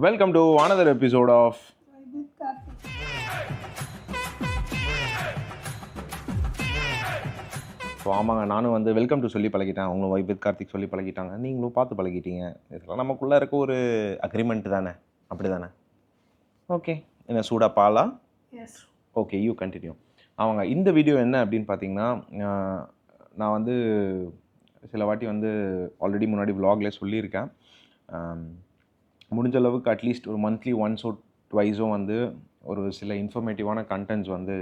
Welcome to another episode of so ஆமாங்க, நானும் வந்து வெல்கம் டு சொல்லி பழகிட்டேன். அவங்களும் வைபித் கார்த்திக் சொல்லி பழகிட்டாங்க, நீங்களும் பார்த்து பழகிட்டீங்க. இதெல்லாம் நமக்குள்ளே இருக்க ஒரு அக்ரிமெண்ட் தானே, அப்படி தானே? ஓகே, என்ன சூடா பாலா? எஸ். Okay, you continue. அவங்க இந்த வீடியோ என்ன அப்படின்னு பார்த்தீங்கன்னா, நான் வந்து சில வாட்டி வந்து ஆல்ரெடி முன்னாடி vlogல சொல்லியிருக்கேன். முடிஞ்ச அளவுக்கு அட்லீஸ்ட் ஒரு மந்த்லி ஒன்ஸோ ட்வைஸோ வந்து ஒரு சில இன்ஃபர்மேட்டிவான கண்டென்ட்ஸ் வந்து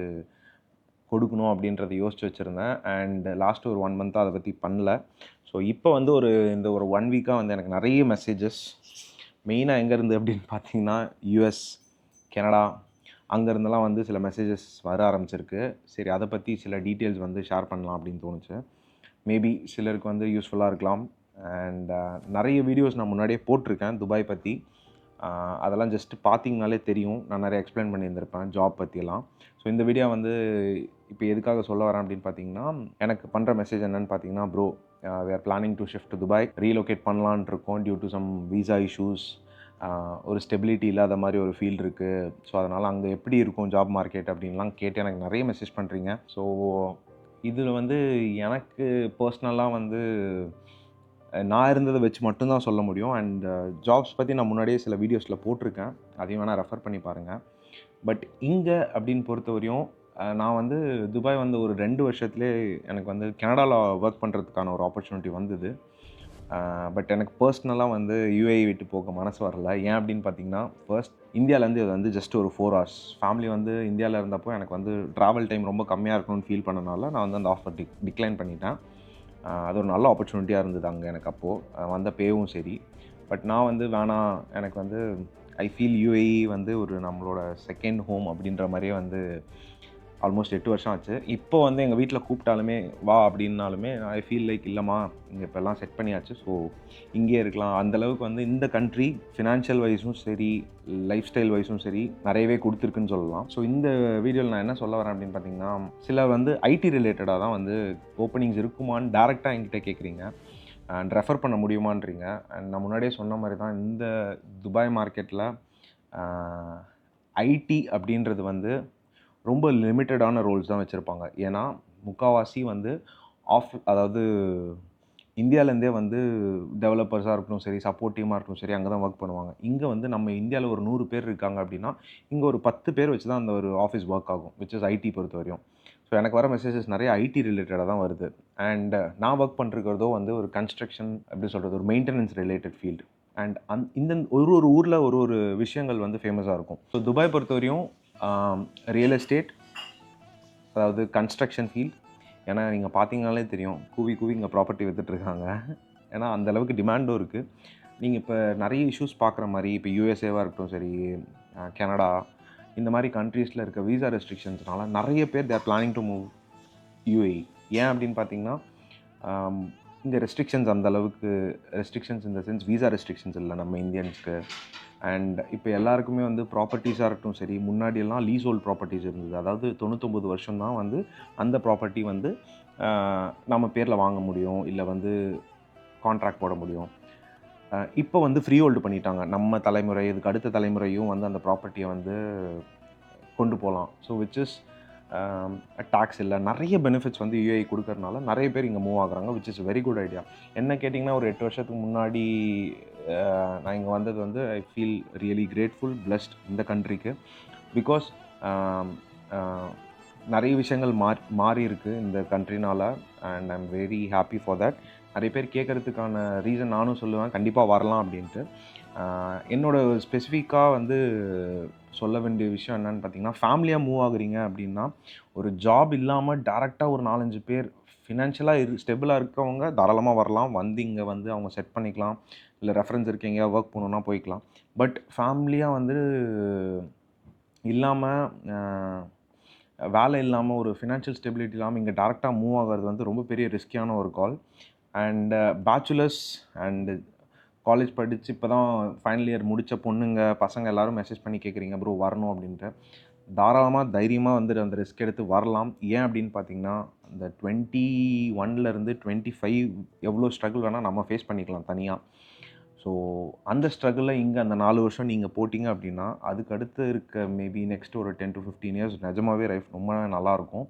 கொடுக்கணும் அப்படின்றத யோசிச்சு வச்சுருந்தேன். அண்ட் லாஸ்ட் ஒரு 1 மந்த்தாக அதை பற்றி பண்ணல. ஸோ இப்போ வந்து இந்த ஒரு 1 வீக்காக வந்து எனக்கு நிறைய மெசேஜஸ் மெயினாக எங்கேருந்து அப்படின்னு பார்த்தீங்கன்னா யூஎஸ், கனடா, அங்கேருந்தெல்லாம் வந்து சில மெசேஜஸ் வர ஆரம்பிச்சிருக்கு. சரி, அதை பற்றி சில டீட்டெயில்ஸ் வந்து ஷேர் பண்ணலாம் அப்படின்னு தோணுச்சு. மேபி சிலருக்கு வந்து யூஸ்ஃபுல்லாக இருக்கலாம். அண்ட் நிறைய வீடியோஸ் நான் முன்னாடியே போட்டிருக்கேன் துபாய் பற்றி. அதெல்லாம் ஜஸ்ட்டு பார்த்தீங்கனாலே தெரியும், நான் நிறைய எக்ஸ்பிளைன் பண்ணியிருந்திருப்பேன் ஜாப் பற்றியெல்லாம். ஸோ இந்த வீடியோ வந்து இப்போ எதுக்காக சொல்ல வரேன் அப்படின்னு பார்த்தீங்கன்னா, எனக்கு பண்ணுற மெசேஜ் என்னென்னு பார்த்தீங்கன்னா, bro we are planning to shift to Dubai, relocate பண்ணலான் இருக்கோம் due to some visa issues. ஒரு ஸ்டெபிலிட்டி இல்லாத மாதிரி ஒரு ஃபீல்டு இருக்குது. ஸோ அதனால் அங்கே எப்படி இருக்கும் ஜாப் மார்க்கெட் அப்படின்லாம் கேட்டு எனக்கு நிறைய மெசேஜ் பண்ணுறீங்க. ஸோ இதில் வந்து எனக்கு பர்சனலாக வந்து நான் இருந்ததை வச்சு மட்டும்தான் சொல்ல முடியும். அண்ட் ஜாப்ஸ் பற்றி நான் முன்னாடியே சில வீடியோஸில் போட்டிருக்கேன், அதையும் வேணால் ரெஃபர் பண்ணி பாருங்கள். பட் இங்கே அப்படின்னு பொறுத்தவரையும் நான் வந்து துபாய் வந்து ஒரு 2 வருஷத்துலேயே எனக்கு வந்து கனடாவில் ஒர்க் பண்ணுறதுக்கான ஒரு ஆப்பர்ச்சுனிட்டி வந்தது. பட் எனக்கு பர்சனலாக வந்து யூஏஇ விட்டு போக மனசு வரல. ஏன் அப்படின்னு பார்த்தீங்கன்னா, ஃபர்ஸ்ட் இந்தியாவிலேருந்து இது வந்து ஜஸ்ட் ஒரு 4 hours. ஃபேமிலி வந்து இந்தியாவில் இருந்தப்போ எனக்கு வந்து ட்ராவல் டைம் ரொம்ப கம்மியாக இருக்கணும்னு ஃபீல் பண்ணனால நான் வந்து அந்த ஆஃபர் டிக்ளைன் பண்ணிட்டேன். அது ஒரு நல்ல ஆப்பர்ச்சுனிட்டியாக இருந்தது அங்கே எனக்கு அப்போது வந்த பேவும் சரி. பட் நான் வந்து வேணாம், எனக்கு வந்து ஐ ஃபீல் யூஏஇ வந்து ஒரு நம்மளோட செகண்ட் ஹோம் அப்படின்ற மாதிரியே வந்து ஆல்மோஸ்ட் 8 வருஷம் ஆச்சு. இப்போ வந்து எங்கள் வீட்டில் கூப்பிட்டாலுமே வா அப்படின்னாலுமே ஐ ஃபீல் லைக் இல்லைம்மா, இங்கே இப்போல்லாம் செட் பண்ணியாச்சு, ஸோ இங்கே இருக்கலாம். அந்தளவுக்கு வந்து இந்த கண்ட்ரி ஃபினான்ஷியல் வைஸும் சரி, லைஃப் ஸ்டைல் வைஸும் சரி நிறையவே கொடுத்துருக்குன்னு சொல்லலாம். ஸோ இந்த வீடியோவில் நான் என்ன சொல்ல வரேன் அப்படின்னு பார்த்தீங்கன்னா, சில வந்து ஐடி ரிலேட்டடாக தான் வந்து ஓப்பனிங்ஸ் இருக்குமான்னு டேரெக்டாக என்கிட்ட கேட்குறீங்க அண்ட் ரெஃபர் பண்ண முடியுமான்றீங்க. அண்ட் நான் முன்னாடியே சொன்ன மாதிரி தான், இந்த துபாய் மார்க்கெட்டில் ஐடி அப்படின்றது வந்து ரொம்ப லிமிட்டடான ரோல்ஸ் தான் வச்சுருப்பாங்க. ஏன்னா முக்கால்வாசி வந்து அதாவது இந்தியாவிலேருந்தே வந்து டெவலப்பர்ஸாக இருக்கட்டும் சரி, சப்போர்ட் டீமாக இருக்கட்டும் சரி, அங்கே தான் ஒர்க் பண்ணுவாங்க. இங்கே வந்து நம்ம இந்தியாவில் ஒரு 100 பேர் இருக்காங்க அப்படின்னா, இங்கே ஒரு 10 பேர் வச்சு தான் அந்த ஒரு ஆஃபீஸ் ஒர்க் ஆகும், விச் இஸ் ஐடி பொறுத்த வரையும். ஸோ எனக்கு வர மெசேஜஸ் நிறைய ஐடி ரிலேட்டடாக தான் வருது. அண்ட் நான் ஒர்க் பண்ணிருக்கிறதோ வந்து ஒரு கன்ஸ்ட்ரக்ஷன், எப்படி சொல்கிறது, ஒரு மெயின்டெனன்ஸ் ரிலேட்டட் ஃபீல்டு. அண்ட் இந்த ஒரு ஊரில் ஒரு விஷயங்கள் வந்து ஃபேமஸாக இருக்கும். ஸோ துபாய் பொறுத்த வரையும் ரியல் எஸ்டேட், அதாவது கன்ஸ்ட்ரக்ஷன் ஃபீல்ட். ஏன்னா நீங்கள் பார்த்தீங்கனாலே தெரியும், கூவி இங்கே ப்ராப்பர்ட்டி விற்றுட்ருக்காங்க. ஏன்னா அந்தளவுக்கு டிமாண்டும் இருக்குது. நீங்கள் இப்போ நிறைய இஷ்யூஸ் பார்க்குற மாதிரி, இப்போ யூஎஸ்ஏவாக இருக்கட்டும் சரி, கனடா, இந்த மாதிரி கண்ட்ரீஸில் இருக்க வீசா ரெஸ்ட்ரிக்ஷன்ஸ்னால நிறைய பேர் தேர் பிளானிங் டு மூவ் யூஏஇ. ஏன் அப்படின்னு பார்த்தீங்கன்னா, இங்கே ரெஸ்ட்ரிக்ஷன்ஸ் அந்தளவுக்கு ரெஸ்ட்ரிக்ஷன்ஸ் இந்த சென்ஸ் வீசா ரெஸ்ட்ரிக்ஷன்ஸ் இல்லை நம்ம இந்தியன்ஸ்க்கு. அண்ட் இப்போ எல்லாருக்குமே வந்து ப்ராப்பர்ட்டிஸாக இருக்கட்டும் சரி, முன்னாடியெல்லாம் லீஸ் ஹோல்ட் ப்ராப்பர்ட்டிஸ் இருந்தது. அதாவது 99 வருஷம் தான் வந்து அந்த ப்ராப்பர்ட்டி வந்து நம்ம பேரில் வாங்க முடியும், இல்லை வந்து கான்ட்ராக்ட் போட முடியும். இப்போ வந்து ஃப்ரீ ஹோல்டு பண்ணிட்டாங்க. நம்ம தலைமுறை, இதுக்கு அடுத்த தலைமுறையும் வந்து அந்த ப்ராப்பர்ட்டியை வந்து கொண்டு போகலாம். ஸோ விச் இஸ் டாக்ஸ் இல்லை, நிறைய பெனிஃபிட்ஸ் வந்து யூஏஇ கொடுக்கறதுனால நிறைய பேர் இங்கே மூவ் ஆகுறாங்க, which is very good idea. என்ன கேட்டிங்கன்னா, ஒரு 8 வருஷத்துக்கு முன்னாடி நான் இங்கே வந்தது வந்து I feel really grateful, blessed இந்த கண்ட்ரிக்கு. பிகாஸ் நிறைய விஷயங்கள் மாறி இருக்குது இந்த கண்ட்ரினால். And I am very happy for that. நிறைய பேர் கேட்குறதுக்கான ரீசன் நானும் சொல்லுவேன், கண்டிப்பாக வரலாம் அப்படின்ட்டு. என்னோடய ஸ்பெசிஃபிக்காக வந்து சொல்ல வேண்டிய விஷயம் என்னென்னு பார்த்தீங்கன்னா, ஃபேமிலியாக மூவ் ஆகுறீங்க அப்படின்னா, ஒரு ஜாப் இல்லாமல் டேரெக்டாக ஒரு 4-5 பேர் ஃபினான்ஷியலாக ஸ்டெபிளாக இருக்கவங்க தாராளமாக வரலாம். வந்து இங்கே வந்து அவங்க செட் பண்ணிக்கலாம், இல்லை ரெஃபரன்ஸ் இருக்கு, எங்கேயா ஒர்க் பண்ணணுன்னா போய்க்கலாம். பட் ஃபேமிலியாக வந்து இல்லாமல், வேலை இல்லாமல், ஒரு ஃபினான்ஷியல் ஸ்டெபிலிட்டி இல்லாமல் இங்கே டேரெக்டாக மூவ் ஆகிறது வந்து ரொம்ப பெரிய ரிஸ்கியான ஒரு கால். அண்ட் பேச்சுலர்ஸ் அண்டு காலேஜ் படித்து இப்போ தான் ஃபைனல் இயர் முடித்த பொண்ணுங்க, பசங்க எல்லோரும் மெசேஜ் பண்ணி கேட்குறீங்க ப்ரோ வரணும் அப்படின்ட்டு. தாராளமாக தைரியமாக வந்து அந்த ரிஸ்க் எடுத்து வரலாம். ஏன் அப்படின்னு பார்த்தீங்கன்னா, அந்த 21 25 எவ்வளோ ஸ்ட்ரகிள் வேணால் நம்ம ஃபேஸ் பண்ணிக்கலாம் தனியாக. ஸோ அந்த ஸ்ட்ரகிளில் இங்கே அந்த 4 வருஷம் நீங்கள் போட்டிங்க அப்படின்னா அதுக்கு அடுத்து இருக்க மேபி நெக்ஸ்ட் ஒரு 10 to 15 இயர்ஸ் நிஜமாகவே லைஃப் ரொம்ப நல்லாயிருக்கும்.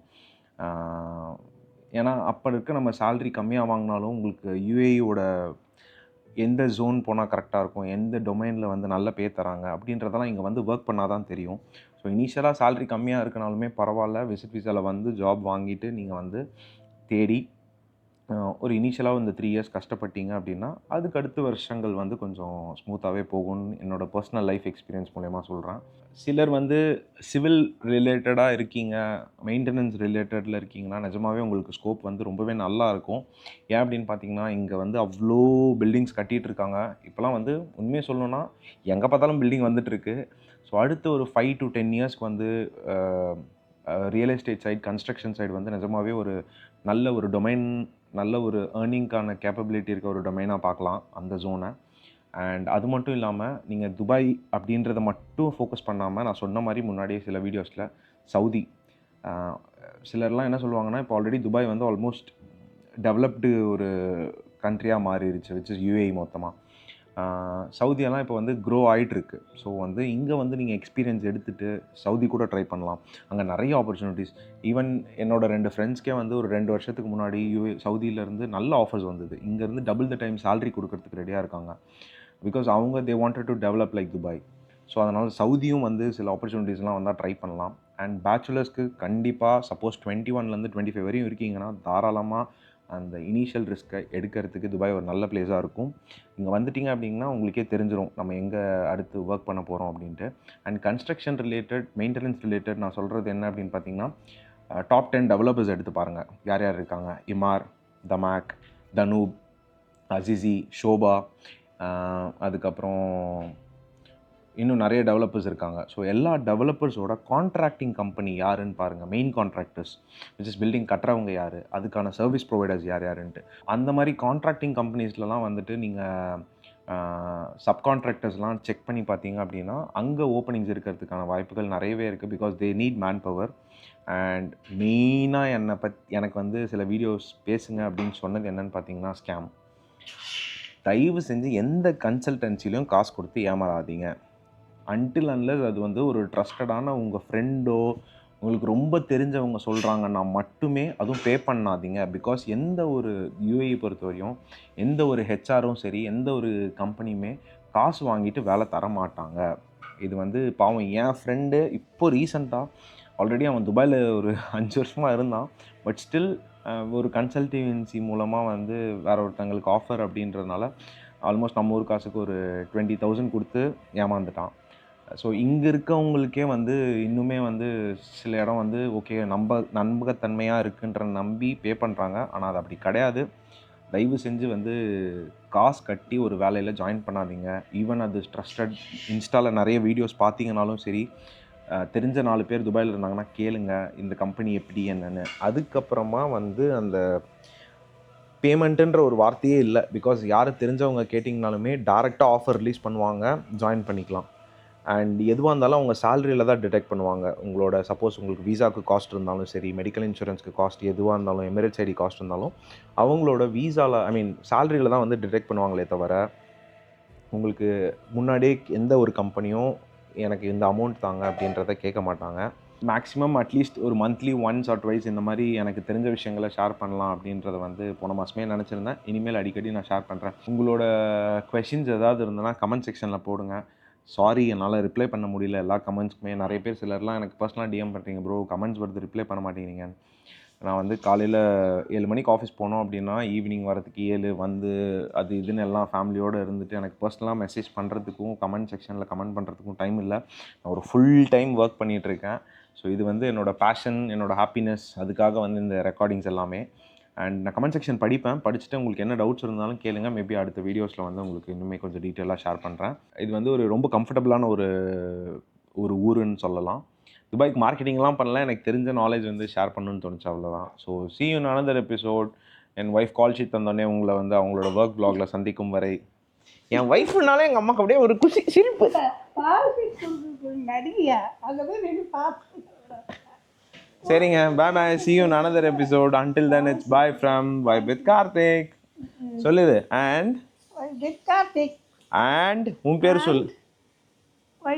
ஏன்னா அப்போ இருக்க நம்ம சேலரி கம்மியாக வாங்கினாலும் உங்களுக்கு யூஏஇயோட எந்த ஜோன் போனால் கரெக்டாக இருக்கும், எந்த டொமைனில் வந்து நல்ல பே தராங்க அப்படின்றதெல்லாம் இங்கே வந்து ஒர்க் பண்ணால் தான் தெரியும். ஸோ இனிஷியலாக சேலரி கம்மியாக இருக்கனாலுமே பரவாயில்ல, விசிட் விசாவில் வந்து ஜாப் வாங்கிட்டு நீங்கள் வந்து தேடி ஒரு இனிஷியலாக இந்த 3 இயர்ஸ் கஷ்டப்பட்டீங்க அப்படின்னா அதுக்கு அடுத்த வருஷங்கள் வந்து கொஞ்சம் ஸ்மூத்தாகவே போகும்னு என்னோடய பர்சனல் லைஃப் எக்ஸ்பீரியன்ஸ் மூலயமா சொல்கிறேன். சிலர் வந்து சிவில் ரிலேட்டடாக இருக்கீங்க, மெயின்டெனன்ஸ் ரிலேட்டடில் இருக்கீங்கன்னா நிஜமாகவே உங்களுக்கு ஸ்கோப் வந்து ரொம்பவே நல்லா இருக்கும். ஏன் அப்படின்னு பார்த்தீங்கன்னா இங்கே வந்து அவ்வளோ பில்டிங்ஸ் கட்டிகிட்டு இருக்காங்க. இப்போலாம் வந்து உண்மையை சொல்லணுன்னா எங்கே பார்த்தாலும் பில்டிங் வந்துட்டுருக்கு. ஸோ அடுத்த ஒரு 5 to 10 இயர்ஸ்க்கு வந்து real estate site, construction side வந்து நிஜமாகவே ஒரு நல்ல ஒரு டொமைன், நல்ல ஒரு ஏர்னிங்க்கான கேப்பபிலிட்டி இருக்க ஒரு டொமைனாக பார்க்கலாம் அந்த ஜோனை. அண்ட் அது மட்டும் இல்லாமல் நீங்கள் துபாய் அப்படின்றத மட்டும் ஃபோக்கஸ் பண்ணாமல் நான் சொன்ன மாதிரி முன்னாடியே சில வீடியோஸில் சவுதி, சிலர்லாம் என்ன சொல்லுவாங்கன்னா இப்போ ஆல்ரெடி துபாய் வந்து ஆல்மோஸ்ட் டெவலப்டு ஒரு கண்ட்ரியாக மாறிடுச்சு, விச் இஸ் யூஏஇ மொத்தமாக. சவுதியெல்லாம் இப்போ வந்து க்ரோ ஆகிட்டுருக்கு. ஸோ வந்து இங்கே வந்து நீங்கள் எக்ஸ்பீரியன்ஸ் எடுத்துகிட்டு சவுதி கூட ட்ரை பண்ணலாம். அங்கே நிறைய ஆப்பர்ச்சுனிட்டிஸ். ஈவன் என்னோடய 2 ஃப்ரெண்ட்ஸ்க்கே வந்து ஒரு 2 வருஷத்துக்கு முன்னாடி சவுதியிலேருந்து நல்ல ஆஃபர்ஸ் வந்தது. இங்கேருந்து டபுள் த டைம் சேலரி கொடுக்கறதுக்கு ரெடியாக இருக்காங்க. பிகாஸ் அவங்க they wanted to develop like Dubai. So அதனால் சவுதியும் வந்து சில ஆப்பர்ச்சுனிட்டிஸ்லாம் வந்தால் ட்ரை பண்ணலாம். அண்ட் பேச்சுலர்ஸ்க்கு கண்டிப்பாக சப்போஸ் 21லேருந்து 25 வரையும் இருக்கீங்கன்னா தாராளமாக அந்த இனிஷியல் ரிஸ்க்கை எடுக்கிறதுக்கு துபாய் ஒரு நல்ல பிளேஸாக இருக்கும். இங்கே வந்துட்டிங்க அப்படின்னா உங்களுக்கே தெரிஞ்சிடும் நம்ம எங்கே அடுத்து ஒர்க் பண்ண போகிறோம் அப்படின்ட்டு. And construction related, maintenance related நான் சொல்கிறது என்ன அப்படின்னு பார்த்தீங்கன்னா டாப் 10 டெவலப்பர்ஸ் எடுத்து பாருங்கள். யார் யார் இருக்காங்க? இமார், தமாக், தனூப், அசிசி, ஷோபா, அதுக்கப்புறம் இன்னும் நிறைய டெவலப்பர்ஸ் இருக்காங்க. ஸோ எல்லா டெவலப்பர்ஸோட கான்ட்ராக்டிங் கம்பெனி யாருன்னு பாருங்கள். Main contractors which is building கட்டுறவங்க யார், அதுக்கான சர்வீஸ் ப்ரொவைடர்ஸ் யாருன்ட்டு. அந்த மாதிரி கான்ட்ராக்டிங் கம்பெனிஸ்லலாம் வந்துட்டு நீங்கள் சப்கான்ட்ராக்டர்ஸ்லாம் செக் பண்ணி பார்த்தீங்க அப்படின்னா அங்கே ஓப்பனிங்ஸ் இருக்கிறதுக்கான வாய்ப்புகள் நிறையவே இருக்குது. Because they need man power. And மெயினாக எனக்கு வந்து சில வீடியோஸ் பேசுங்க அப்படின்னு சொன்னது என்னென்னு பார்த்தீங்கன்னா ஸ்கேம். தயவு செஞ்சு எந்த கன்சல்டன்சிலையும் காசு கொடுத்து ஏமாறாதீங்க. அன்டில் அன்லெஸ் அது வந்து ஒரு ட்ரஸ்டடான உங்கள் ஃப்ரெண்டோ உங்களுக்கு ரொம்ப தெரிஞ்சவங்க சொல்கிறாங்கன்னா மட்டுமே அதுவும் பே பண்ணாதீங்க. பிகாஸ் எந்த ஒரு யூஏஇ பொறுத்தவரையும் எந்த ஒரு ஹெச்ஆரும் சரி, எந்த ஒரு கம்பெனியுமே காசு வாங்கிட்டு வேலை தர மாட்டாங்க. இது வந்து பாவம் என் ஃப்ரெண்டு இப்போ ரீசெண்டாக ஆல்ரெடி அவன் துபாயில் ஒரு 5 வருஷமாக இருந்தான். பட் ஸ்டில் ஒரு கன்சல்டன்சி மூலமாக வந்து வேற ஒருத்தங்களுக்கு ஆஃபர் அப்படின்றதுனால ஆல்மோஸ்ட் நம்ம ஊர் காசுக்கு ஒரு 20,000 கொடுத்து ஏமாந்துட்டான். ஸோ இங்கே இருக்கவங்களுக்கே வந்து இன்னுமே வந்து சில இடம் வந்து ஓகே நம்பகத்தன்மையாக இருக்குன்ற நம்பி பே பண்ணுறாங்க. ஆனால் அது அப்படி கிடையாது. தயவு செஞ்சு வந்து காசு கட்டி ஒரு வேலையில் ஜாயின் பண்ணாதீங்க. ஈவன் அது ட்ரஸ்டட் இன்ஸ்டாவில் நிறைய வீடியோஸ் பார்த்தீங்கனாலும் சரி, தெரிஞ்ச 4 பேர் துபாயில் இருந்தாங்கன்னா கேளுங்க இந்த கம்பெனி எப்படி என்னென்னு. அதுக்கப்புறமா வந்து அந்த பேமெண்ட்டுன்ற ஒரு வார்த்தையே இல்லை. பிகாஸ் யார் தெரிஞ்சவங்க கேட்டிங்கனாலுமே டேரெக்டாக ஆஃபர் ரிலீஸ் பண்ணுவாங்க, ஜாயின் பண்ணிக்கலாம். அண்ட் எதுவாக இருந்தாலும் அவங்க சேலரியில் தான் டிடெக்ட் பண்ணுவாங்க. உங்களோட சப்போஸ் உங்களுக்கு வீசாவுக்கு காஸ்ட் இருந்தாலும் சரி, மெடிக்கல் இன்சூரன்ஸ்க்கு காஸ்ட் எதுவாக இருந்தாலும், எமிரேட்ஸ் ஐடி காஸ்ட் இருந்தாலும் அவங்களோட வீசாவில் சேலரியில் தான் வந்து டிடெக்ட் பண்ணுவாங்களே தவிர உங்களுக்கு முன்னாடியே எந்த ஒரு கம்பெனியும் எனக்கு இந்த அமௌண்ட் தாங்க அப்படின்றத கேட்க மாட்டாங்க. மேக்ஸிமம் அட்லீஸ்ட் ஒரு மந்த்லி ஒன்ஸ் ஆர் ட்வைஸ் இந்த மாதிரி எனக்கு தெரிஞ்ச விஷயங்களை ஷேர் பண்ணலாம் அப்படின்றத வந்து போன மாதமே நினச்சிருந்தேன். இனிமேல் அடிக்கடி நான் ஷேர் பண்ணுறேன். உங்களோட கொஷின்ஸ் ஏதாவது இருந்ததுன்னா கமெண்ட் செக்ஷனில் போடுங்க. சாரி என்னால் ரிப்ளை பண்ண முடியல எல்லா கமெண்ட்ஸ்க்குமே. நிறைய பேர் சிலர்லாம் எனக்கு பர்சனலாக டிஎம் பண்ணுறீங்க, ப்ரோ கமெண்ட்ஸ் வருது ரிப்ளை பண்ண மாட்டேங்கிறீங்க. நான் வந்து காலையில் 7 மணிக்கு ஆஃபீஸ் போனோம் அப்படின்னா ஈவினிங் வரதுக்கு 7 வந்து அது இதுன்னு எல்லாம் ஃபேமிலியோடு இருந்துட்டு எனக்கு பர்சனலாக மெசேஜ் பண்ணுறதுக்கும் கமெண்ட் செக்ஷனில் கமெண்ட் பண்ணுறதுக்கும் டைம் இல்லை. நான் ஒரு ஃபுல் டைம் ஒர்க் பண்ணிகிட்ருக்கேன். ஸோ இது வந்து என்னோடய பேஷன், என்னோடய ஹாப்பினஸ், அதுக்காக வந்து இந்த ரெக்கார்டிங்ஸ் எல்லாமே. அண்ட் நான் கமெண்ட் செக்ஷன் படிச்சுட்டு உங்களுக்கு என்ன டவுட்ஸ் இருந்தாலும் கேளுங்க. மேபி அடுத்த வீடியோஸில் வந்து உங்களுக்கு இன்னுமே கொஞ்சம் டீட்டெயிலாக ஷேர் பண்ணுறேன். இது வந்து ஒரு ரொம்ப கம்ஃபர்டபுளான ஒரு ஊருன்னு சொல்லலாம். துபாய்க்கு மார்க்கெட்டிங்லாம் பண்ணலாம், எனக்கு தெரிஞ்ச நாலேஜ் வந்து ஷேர் பண்ணணும்னு தோணுச்சு, அவ்வளோதான். So see you in another episode. என் ஒய்ஃப் கால் ஷீட் தந்தோடனே உங்களை வந்து அவங்களோட ஒர்க் ப்ளாகில் சந்திக்கும் வரை. என் ஒய்ஃப்னாலே எங்கள் அம்மாவுக்கு அப்படியே ஒரு குஷி, சிரிப்பு. சரிங்க, bye bye, see you in another episode. Until then it's bye from Vibe with Karthik. சொல்லுது and Vibe with Karthik. And உன் பேர் சொல்.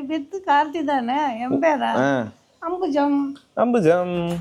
வித்து கார்த்தி தானே என் பேரா? ஆ அம்புஜம். அம்புஜம்.